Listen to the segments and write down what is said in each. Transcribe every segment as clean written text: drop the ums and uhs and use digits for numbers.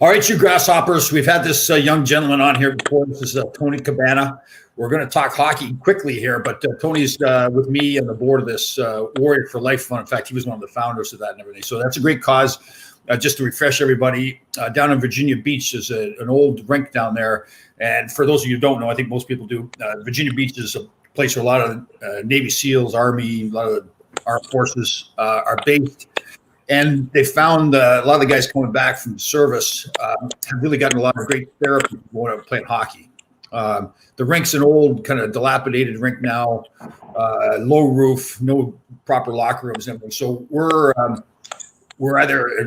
All right, you grasshoppers. We've had this young gentleman on here before. This is Tony Cabana. We're going to talk hockey quickly here, but Tony's with me on the board of this Warrior for Life Fund. In fact, he was one of the founders of that and everything. So that's a great cause. Just to refresh everybody, down in Virginia Beach is an old rink down there. And for those of you who don't know, I think most people do, Virginia Beach is a place where a lot of Navy SEALs, Army, a lot of the armed forces are based. And they found a lot of the guys coming back from service have really gotten a lot of great therapy going out and playing hockey. The rink's an old, kind of dilapidated rink now, low roof, no proper locker rooms and everything. So we're either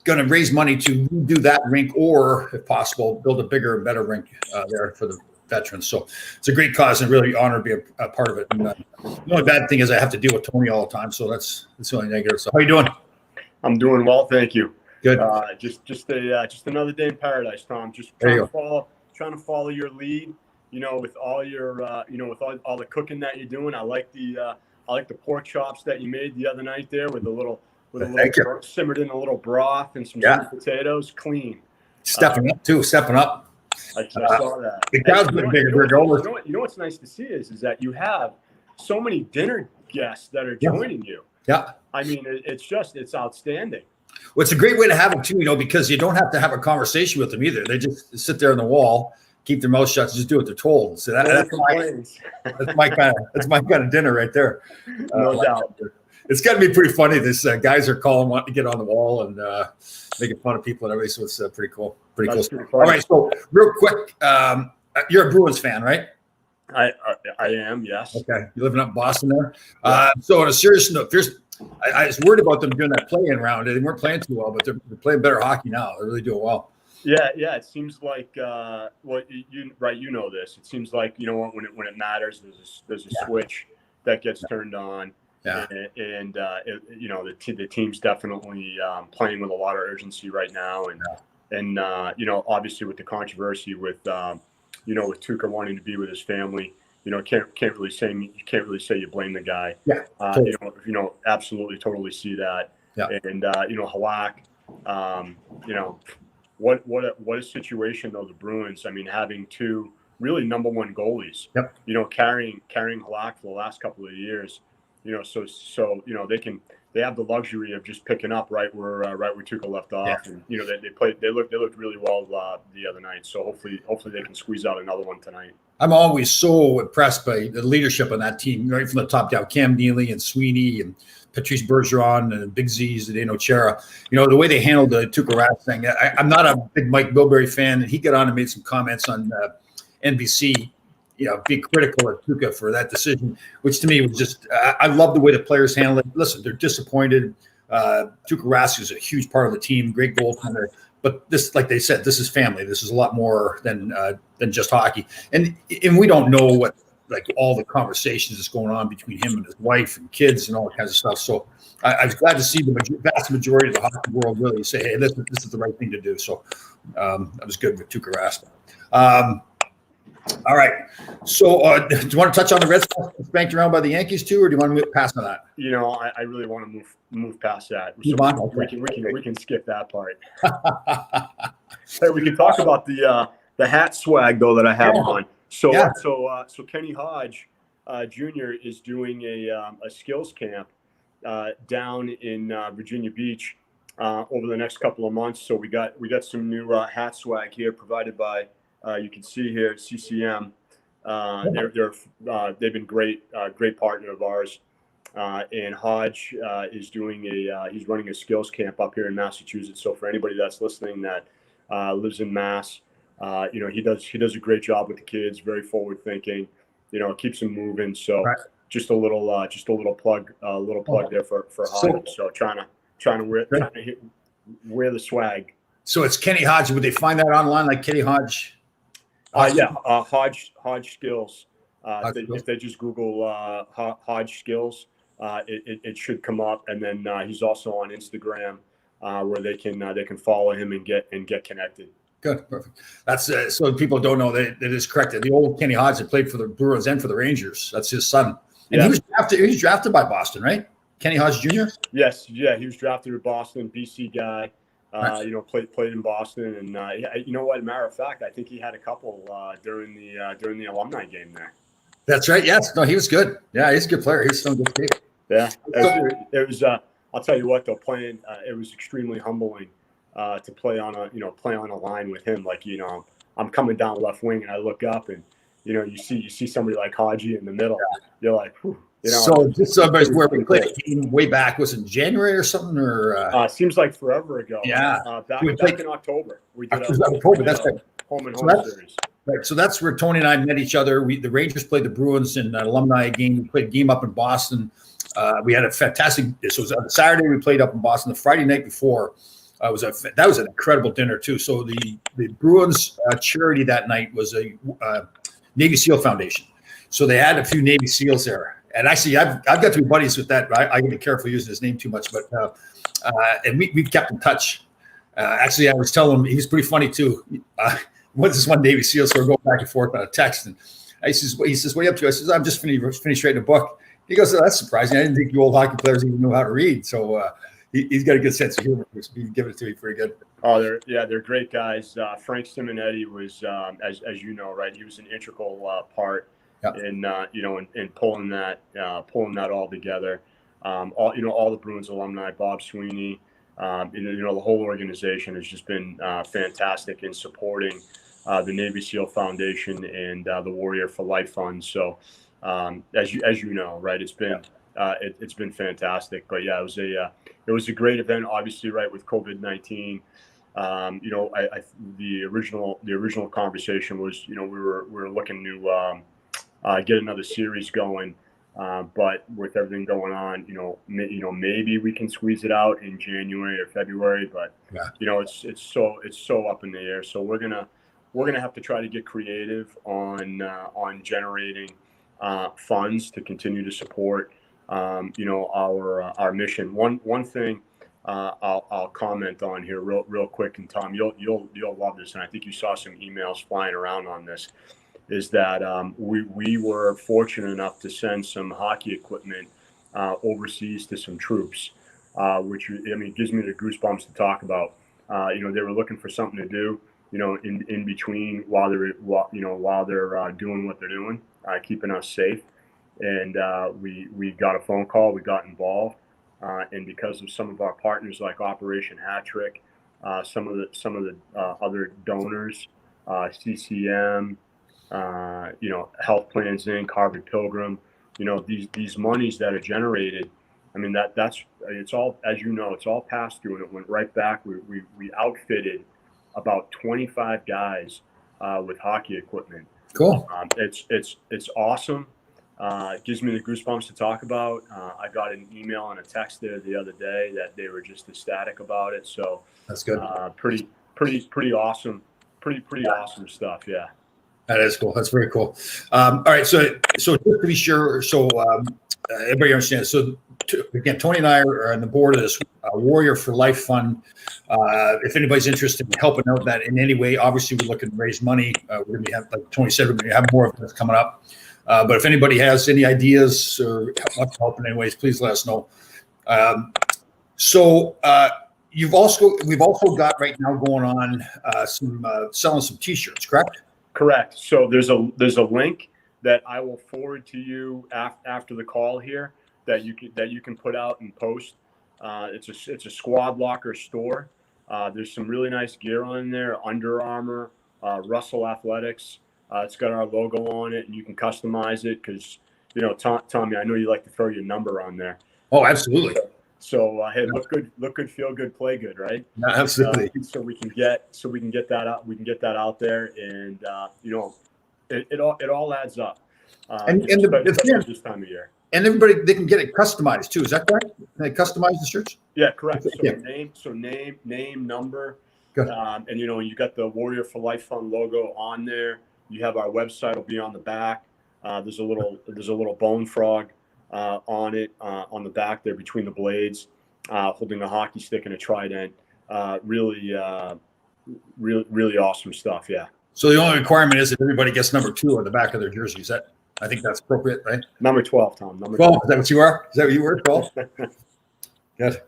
going to raise money to redo that rink or, if possible, build a bigger and better rink there for the veterans. So it's a great cause and really honored to be a part of it. And, the only bad thing is I have to deal with Tony all the time. So that's the only negative. So how you doing? I'm doing well, thank you. Good. Just another day in paradise, Tom. Just trying to follow your lead. You know, with all your with all the cooking that you're doing. I like the pork chops that you made the other night there with a little simmered in a little broth and some sweet potatoes. Clean. Stepping up. I saw that. The crowd's been bigger. You know what's nice to see is that you have so many dinner guests that are joining you. Yeah. I mean, it's outstanding. Well, it's a great way to have it too, because you don't have to have a conversation with them either. They just sit there on the wall, keep their mouth shut, and just do what they're told. So that's my kind of dinner right there. No doubt. It's got to be pretty funny. This guys are calling, wanting to get on the wall and making fun of people and everything. So it's pretty cool. Pretty cool. All right. So real quick, you're a Bruins fan, right? I am, yes. Okay, you're living up in Boston there. So on a serious note, I was worried about them doing that play-in round. They weren't playing too well, but they're playing better hockey now. They're really doing well. Yeah. It seems like you know this. It seems like when it matters, there's a switch that gets turned on. Yeah. And the team's definitely playing with a lot of urgency right now, and obviously with the controversy with with Tuukka wanting to be with his family, can't really say you blame the guy. Yeah. Totally. Absolutely, totally see that. Yeah. And Halak, what a situation though, the Bruins. I mean, having two really number one goalies. Yep. Carrying Halak for the last couple of years. So they have the luxury of just picking up right where Tuukka left off, and they looked really well the other night. So hopefully they can squeeze out another one tonight. I'm always so impressed by the leadership on that team, right from the top down. Cam Neely and Sweeney and Patrice Bergeron and Big Z's and Zdeno Chara. The way they handled the Tuukka Rask thing. I'm not a big Mike Bilberry fan, and he got on and made some comments on NBC. Be critical of Tuukka for that decision, which to me was just, I love the way the players handle it. Listen, they're disappointed. Tuukka Rask is a huge part of the team, great goaltender. But this, like they said, this is family. This is a lot more than just hockey. And we don't know what, all the conversations that's going on between him and his wife and kids and all that kinds of stuff. So I was glad to see the vast majority of the hockey world really say, hey, this is the right thing to do. So that was good with Tuukka Rask. All right. So do you want to touch on the Red Sox spanked around by the Yankees too, or do you want to move past on that? I really want to move past that. So we can skip that part. Hey, we can talk about the hat swag though that I have on. So Kenny Hodge Jr. is doing a skills camp down in Virginia Beach over the next couple of months. So we got some new hat swag here provided by. You can see here CCM. They've been great partner of ours. And Hodge is doing he's running a skills camp up here in Massachusetts. So for anybody that's listening that lives in Mass, he does a great job with the kids. Very forward thinking. Keeps them moving. So just a little plug there for Hodge. So trying to wear the swag. So it's Kenny Hodge. Would they find that online, like Kenny Hodge? Hodge Skills. If they just Google Hodge Skills, it should come up. And then he's also on Instagram where they can follow him and get connected. Good, perfect. That's so people don't know that it is correct. The old Kenny Hodge that played for the Bruins and for the Rangers. That's his son, and he was drafted by Boston, right? Kenny Hodge Jr. Yes, yeah, he was drafted by Boston, BC guy. Nice. You know, played in Boston, and you know what? Matter of fact, I think he had a couple during the alumni game there. That's right. Yes. No, he was good. Yeah, he's a good player. He's still in good shape. Yeah, it was. I'll tell you what, though, playing it was extremely humbling to play on a line with him. Like, you know, I'm coming down left wing, and I look up, and you know, you see somebody like Haji in the middle. You're like, whew, you know. So just somebody's where we played a game way back, was it January or something, or seems like forever ago. Yeah, back in October. We did October. That's right. Home and So home series. Right, so that's where Tony and I met each other. The Rangers played the Bruins in an alumni game. We played a game up in Boston. We had a fantastic. So it was on Saturday we played up in Boston. The Friday night before that was an incredible dinner too. So the Bruins charity that night was a Navy SEAL Foundation. So they had a few Navy SEALs there, and actually I've got to be buddies with that. I got to be careful using his name too much, but and we kept in touch. Actually, I was telling him he's pretty funny too. What's this one Navy SEAL? So we're going back and forth on a text, and he says, "What are you up to?" I says, "I'm just finished writing a book." He goes, "Oh, that's surprising. I didn't think you old hockey players even knew how to read." So he's got a good sense of humor. He's giving it to me pretty good. Oh, they're great guys. Frank Simonetti was, as you know, right. He was an integral part in in pulling that all together. All the Bruins alumni, Bob Sweeney, the whole organization has just been fantastic in supporting the Navy SEAL Foundation and the Warrior for Life Fund. So, as you know, right, it's been it's been fantastic. But yeah, it was a great event. Obviously, right, with COVID-19, the original conversation was, we were looking to get another series going. But with everything going on, maybe we can squeeze it out in January or February. But it's so up in the air. So we're gonna have to try to get creative on generating funds to continue to support our mission. One thing I'll comment on here real quick, and Tom, you'll love this, and I think you saw some emails flying around on this. Is that we were fortunate enough to send some hockey equipment overseas to some troops, which gives me the goosebumps to talk about. They were looking for something to do, in between while they're doing what they're doing, keeping us safe. And we got a phone call, we got involved, and because of some of our partners like Operation Hat Trick, some of the other donors, CCM. Health Plans Inc., Harvard Pilgrim, these monies that are generated. I mean, it's all, as you know, it's all passed through, and it went right back. We outfitted about 25 guys with hockey equipment. Cool. It's awesome. It gives me the goosebumps to talk about. I got an email and a text there the other day that they were just ecstatic about it. So that's good. Pretty awesome. Pretty awesome stuff. Yeah. That is cool. That's very cool. All right. So just to be sure, everybody understands. So again, Tony and I are on the board of this Warrior for Life Fund. If anybody's interested in helping out that in any way, obviously we're looking to raise money. We're going to have, like Tony said, we're going to have more of this coming up. But if anybody has any ideas or help in any ways, please let us know. We've also got right now going on selling some T-shirts, correct? Correct. So there's a link that I will forward to you after the call here that you can put out and post. It's a Squad Locker store. There's some really nice gear on there. Under Armour, Russell Athletics. It's got our logo on it, and you can customize it because Tommy, I know you like to throw your number on there. Oh, absolutely. So hey, look good, feel good, play good, right? No, absolutely. So we can get that out. We can get that out there, and it all adds up. This time of year. And everybody, they can get it customized too. Is that correct? Can they customize the shirts? Yeah, correct. So name, number, and you got the Warrior for Life Fund logo on there. You have our website will be on the back. There's a little bone frog on it on the back there between the blades, holding a hockey stick and a trident. Really awesome stuff. Yeah. So the only requirement is that everybody gets number 2 on the back of their jersey. I think that's appropriate, right? Number 12, Tom. Number 12. Is that what you are? Is that what you were? 12. Good.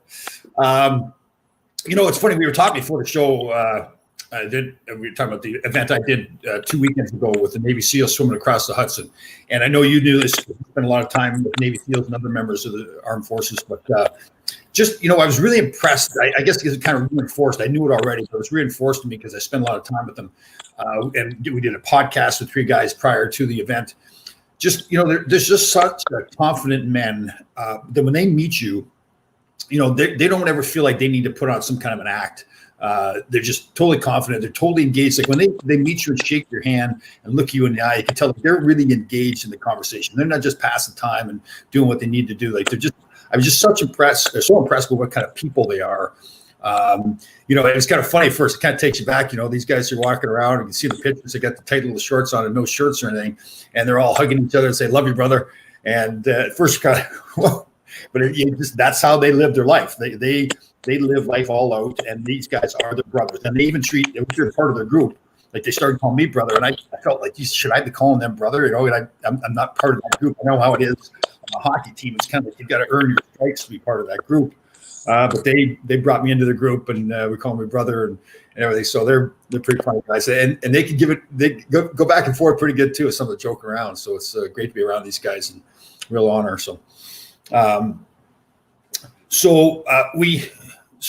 It's funny. We were talking before the show. We were talking about the event I did 2 weekends ago with the Navy SEALs swimming across the Hudson. And I know you knew this, you spent a lot of time with Navy SEALs and other members of the armed forces, but I was really impressed. I guess because it kind of reinforced, I knew it already, but it was reinforced to me because I spent a lot of time with them. And we did a podcast with 3 guys prior to the event. There's just such confident men that when they meet you, they don't ever feel like they need to put on some kind of an act. They're just totally confident. They're totally engaged. Like when they meet you and shake your hand and look you in the eye, you can tell that they're really engaged in the conversation. They're not just passing time and doing what they need to do. Like I was just such impressed. They're so impressed with what kind of people they are. It was kind of funny at first. It kind of takes you back. These guys are walking around and you can see the pictures. They got the tight little shorts on and no shirts or anything. And they're all hugging each other and say, "Love you, brother." And at first kind of, whoa. But that's how they live their life. They live life all out, and these guys are their brothers. And they even treat, if you're part of their group, like they started calling me brother, and I felt like, should I be calling them brother? And I'm not part of that group. I know how it is on a hockey team. It's kind of like you've got to earn your stripes to be part of that group. But they brought me into the group, and we call me brother and everything. So they're pretty funny guys, and they can give it. They go back and forth pretty good too with some of the joking around. So it's great to be around these guys, and real honor. So.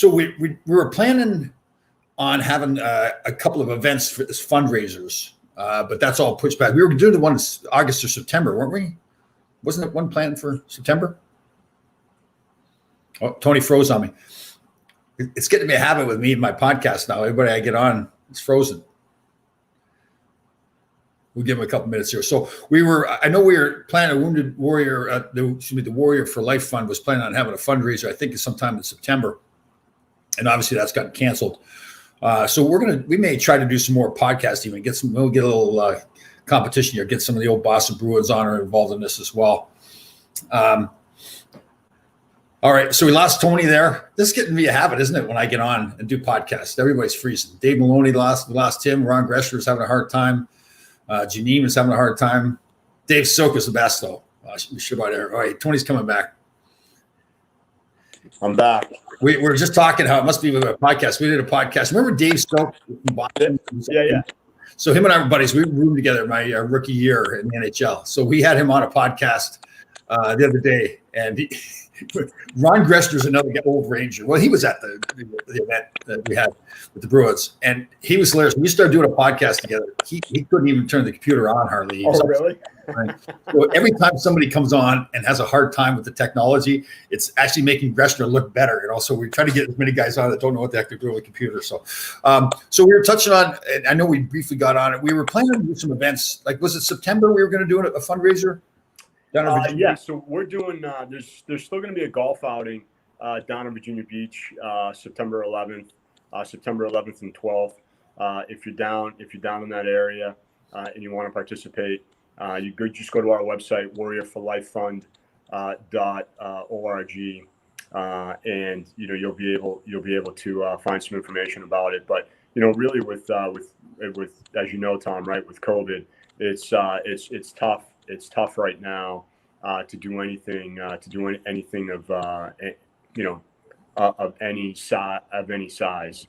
We were planning on having a couple of events as fundraisers, but that's all pushed back. We were doing the one in August or September, weren't we? Wasn't it one planned for September? Oh, Tony froze on me. It's getting to be a habit with me and my podcast now. Everybody I get on is frozen. We'll give him a couple minutes here. So I know we were planning a Wounded Warrior, the Warrior for Life Fund was planning on having a fundraiser, I think sometime in September. And obviously that's gotten canceled. So we may try to do some more podcasting and we'll get a little competition here, get some of the old Boston Bruins on or involved in this as well. All right. So we lost Tony there. This is getting to be a habit, isn't it? When I get on and do podcasts, everybody's freezing. Dave Maloney lost him. Ron Greshner is having a hard time. Janine is having a hard time. Dave Silk is the best, though. We should about there. All right, Tony's coming back. I'm back. We're just talking how it must be with a podcast. We did a podcast. Remember Dave Silk? Yeah. So him and I were buddies. We roomed together my rookie year in the NHL. So we had him on a podcast the other day, and Ron Greshner's another old Ranger. Well, he was at the event that we had with the Bruins, and he was hilarious. When we started doing a podcast together, he couldn't even turn the computer on hardly. Really? Right? So every time somebody comes on and has a hard time with the technology, it's actually making Greshner look better. And also, we're trying to get as many guys on that don't know what the heck they're doing with the computer. So we were touching on, and I know we briefly got on it. We were planning to do some events. Like, was it September we were going to do a fundraiser? Yeah, so we're doing. There's still going to be a golf outing down in Virginia Beach, September 11th and 12th. If you're down in that area and you want to participate, you just go to our website, warriorforlifefund.org, and you'll be able to find some information about it. But really with as you know, Tom, right, with COVID, it's tough. It's tough right now to do anything of any size.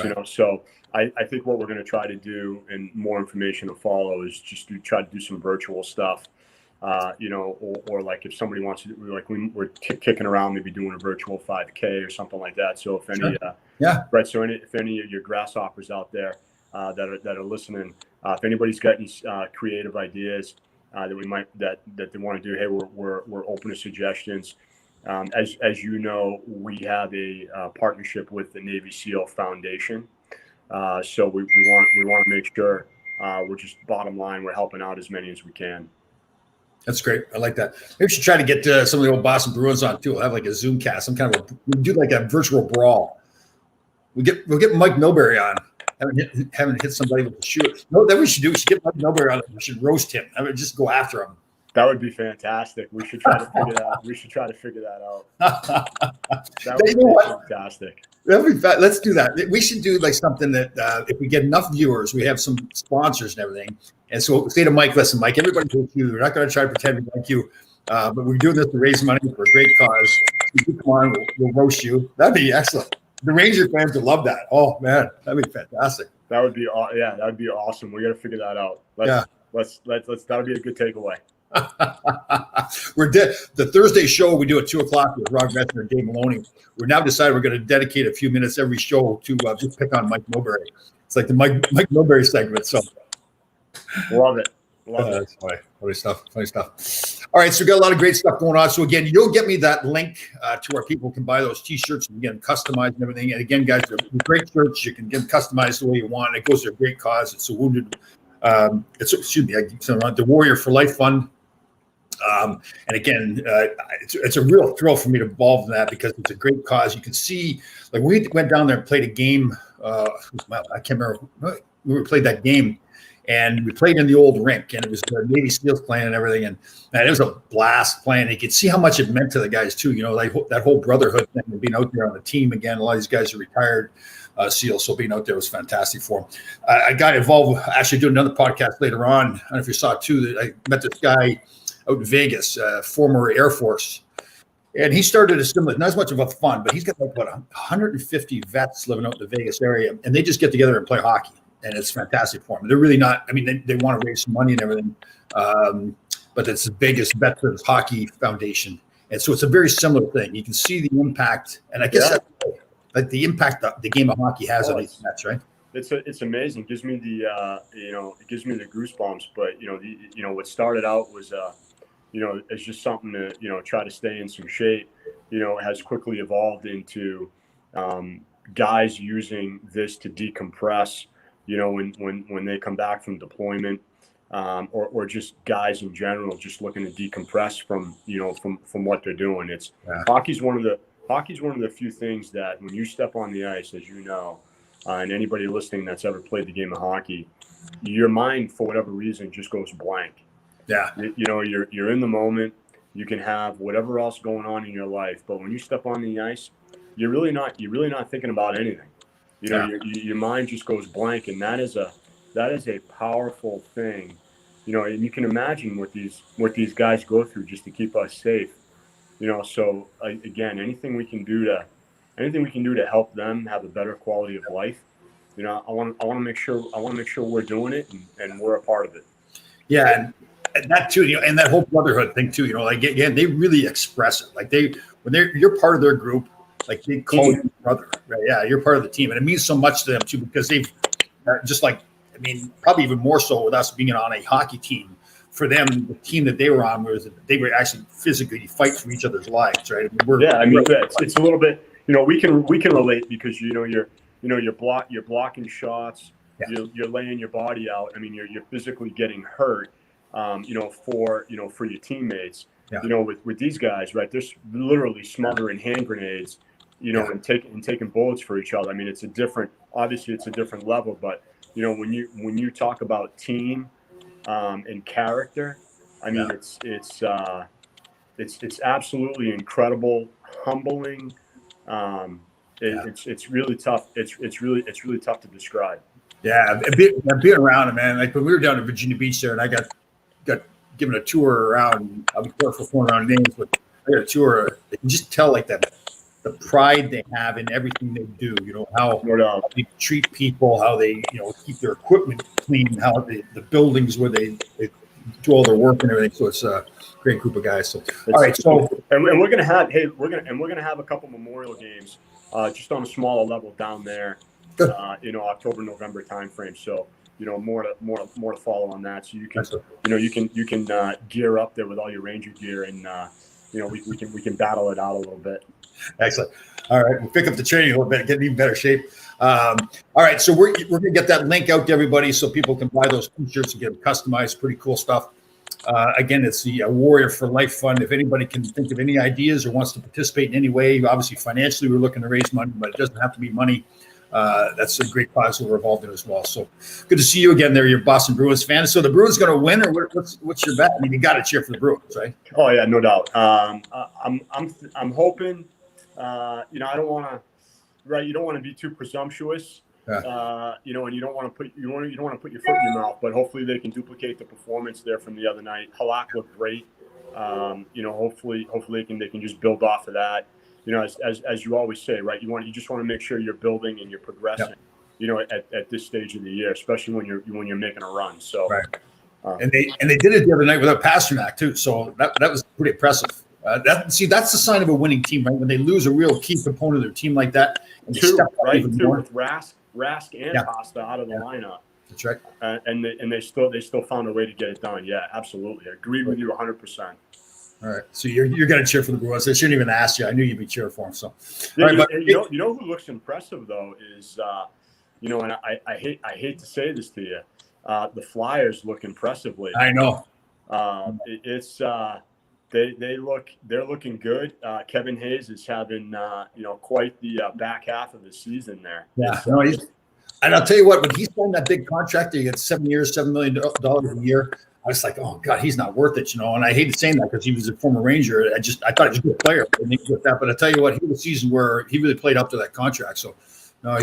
Right. So I think what we're going to try to do, and more information to follow, is just to try to do some virtual stuff. Or like if somebody wants to do, like we're kicking around maybe doing a virtual 5K or something like that. So if any, right. So if any of your grasshoppers out there that are listening, if anybody's got any creative ideas that they want to do, hey, we're open to suggestions. As you know, we have a partnership with the Navy SEAL Foundation, so we want to make sure we're just bottom line, we're helping out as many as we can. That's great. I like that. Maybe we should try to get some of the old Boston Bruins on too. We'll have like a Zoom cast, we'll do like a virtual brawl. We'll get Mike Milbury on. Haven't hit somebody with a shoe. No, that we should do. We should get Mike Milbury on. We should roast him. I mean, just go after him. That would be fantastic. We should try to figure that out. That would be fantastic. Let's do that. We should do like something that if we get enough viewers, we have some sponsors and everything. And so say to Mike, listen, Mike, everybody hates you. We're not going to try to pretend we like you, but we're doing this to raise money for a great cause. If you come on, we'll roast you. That'd be excellent. the Ranger fans would love that. Oh man, that'd be fantastic. That would be that'd be awesome. We got to figure that out. Let's that'll be a good takeaway. The Thursday show we do at 2:00 with Rob Messner and Dave Maloney. We're now decided we're going to dedicate a few minutes every show to just pick on Mike Milbury. It's like the Mike Milbury segment. So love it. That's funny stuff. All right, so we got a lot of great stuff going on. So again, you'll get me that link to where people can buy those T-shirts and get them customized and everything. And again, guys, they're great shirts. You can get them customized the way you want. It goes to a great cause. It's a wounded. The Warrior for Life Fund. And again, it's a real thrill for me to involve in that because it's a great cause. You can see, like we went down there and played a game. I can't remember. We played that game, and we played in the old rink, and it was the Navy SEALs playing and everything. And man, it was a blast playing. You could see how much it meant to the guys too. You know, like that whole brotherhood thing and being out there on the team again. A lot of these guys are retired. SEALs, so being out there was fantastic for him. I got involved, actually doing another podcast later on. I don't know if you saw it too, that I met this guy out in Vegas, former Air Force. And he started a similar, not as much of a fund, but he's got like, 150 vets living out in the Vegas area. And they just get together and play hockey. And it's fantastic for them. They're really not, I mean, they want to raise some money and everything. But it's the biggest Veterans Hockey Foundation. And so it's a very similar thing. You can see the impact. And I guess that's like the impact that the game of hockey has on these nets, right? It's amazing. It gives me the it gives me the goosebumps. But what started out was it's just something to try to stay in some shape. It has quickly evolved into guys using this to decompress. When they come back from deployment, or just guys in general just looking to decompress from what they're doing. Hockey's one of the few things that when you step on the ice, as you know, and anybody listening that's ever played the game of hockey, your mind, for whatever reason, just goes blank. Yeah. You're in the moment. You can have whatever else going on in your life, but when you step on the ice, you're really not thinking about anything. Your mind just goes blank, and that is a powerful thing. And you can imagine what these guys go through just to keep us safe. So again, anything we can do to help them have a better quality of life. I want to make sure we're doing it and we're a part of it. Yeah, and that too, and that whole brotherhood thing too. Like again, they really express it. Like you're part of their group, like they call you brother. Right? Yeah, you're part of the team, and it means so much to them too because they've just like, I mean, probably even more so with us being on a hockey team. For them, the team that they were on they were actually physically fight for each other's lives, right? It's a little bit. We can relate because you're blocking shots, you're laying your body out. I mean, you're physically getting hurt, for your teammates. Yeah. With these guys, right? They're literally smothering hand grenades, and taking bullets for each other. I mean, it's a different level, but when you talk about team. And character, I mean, it's absolutely incredible, humbling. It's really tough. It's really tough to describe. Yeah, being around it, man. Like when we were down in Virginia Beach there, and I got given a tour around. I'll be careful throwing around names, but I got a tour. You can just tell like that. The pride they have in everything they do, how they treat people, how they, keep their equipment clean, how the buildings where they do all their work and everything. So it's a great group of guys. So all right, so and we're gonna have a couple memorial games, just on a smaller level down there, October, November timeframe. So more to follow on that. So you can gear up there with all your Ranger gear, and we can battle it out a little bit. Excellent. All right, we'll pick up the training a little bit, get in even better shape. All right, so we're going to get that link out to everybody so people can buy those T-shirts and get them customized. Pretty cool stuff. Again, it's the Warrior for Life Fund. If anybody can think of any ideas or wants to participate in any way, obviously financially we're looking to raise money, but it doesn't have to be money. That's a great cause that we're involved in as well. So good to see you again there. You're a Boston Bruins fan. So the Bruins going to win, or what's your bet? I mean, you got to cheer for the Bruins, right? Oh yeah, no doubt. I'm hoping. I don't want to. Right, you don't want to be too presumptuous. And you don't want to put your foot in your mouth. But hopefully they can duplicate the performance there from the other night. Halak looked great. Hopefully they can just build off of that. you know, as you always say, right? You just want to make sure you're building and you're progressing. Yep. You know, at this stage of the year, especially when you're making a run. So, right. And they did it the other night without Pasternak too. So that was pretty impressive. That's the sign of a winning team, right? When they lose a real key component of their team like that, and they step up even more. With Rask and Pasta out of the lineup. That's right. And they still found a way to get it done. Yeah, absolutely. I agree with you 100%. All right, so you're going to cheer for the Bruins. I shouldn't even ask you. I knew you'd be cheering for them. So, yeah, all right, you know who looks impressive though is you know, and I hate to say this to you, the Flyers look impressive lately. I know. They're looking good. Kevin Hayes is having you know, quite the back half of the season there. Yeah, and I'll tell you what, when he signed that big contract, he gets 7 years, $7 million a year. I was like, oh God, he's not worth it, you know. And I hated saying that because he was a former Ranger. I thought he was a good player. But I tell you what, he had a season where he really played up to that contract. So, no,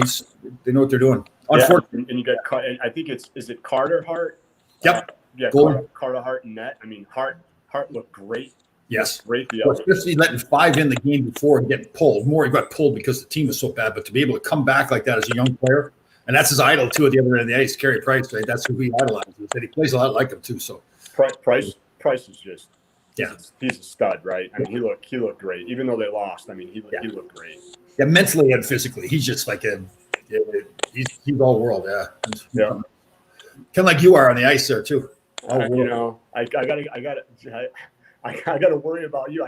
they know what they're doing. Unfortunately, and you got, I think is it Carter Hart? Yep. Yeah, Carter Hart and net. I mean, Hart looked great. Yes. Great. Especially letting 5 in the game before and getting pulled. More, he got pulled because the team was so bad. But to be able to come back like that as a young player, and that's his idol too at the other end of the ice, Carey Price. Right? That's who he idolizes. He plays a lot like him too. So Price is just he's a stud, right? I mean, he looked great, even though they lost. I mean, he looked great. Yeah, mentally and physically, he's just like he's all world. Yeah. Kind of like you are on the ice there too. You know, I gotta worry about you.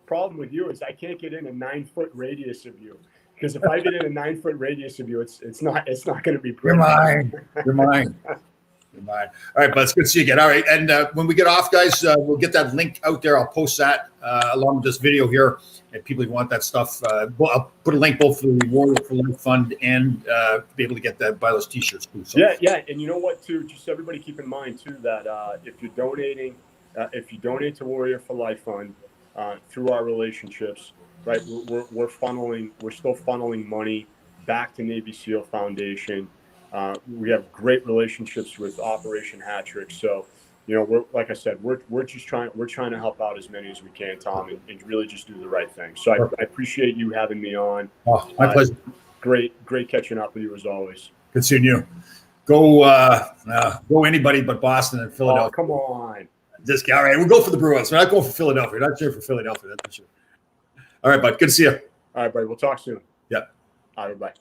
Problem with you is I can't get in a 9-foot radius of you. Because if I get in a 9-foot radius of you, it's not going to be pretty. You're mine. All right, but it's good to see you again. All right, and when we get off, guys, we'll get that link out there. I'll post that along with this video here, and people who want that stuff. I'll put a link both for the Warrior for Life Fund and be able to get buy those T-shirts too. So. Yeah, and you know what, too? Just everybody keep in mind too that if you donate to Warrior for Life Fund through our relationships. Right, we're still funneling money back to Navy SEAL Foundation. We have great relationships with Operation Hattrick. So, you know, we're trying to help out as many as we can, Tom, and really just do the right thing. So I appreciate you having me on. Oh, my pleasure. Great catching up with you as always. Good seeing you. Go anybody but Boston and Philadelphia. Oh, come on. All right, we'll go for the Bruins. We're not going for Philadelphia. We're not cheering for Philadelphia. That's for sure. All right, bud. Good to see you. All right, buddy. We'll talk soon. Yeah. All right, bye.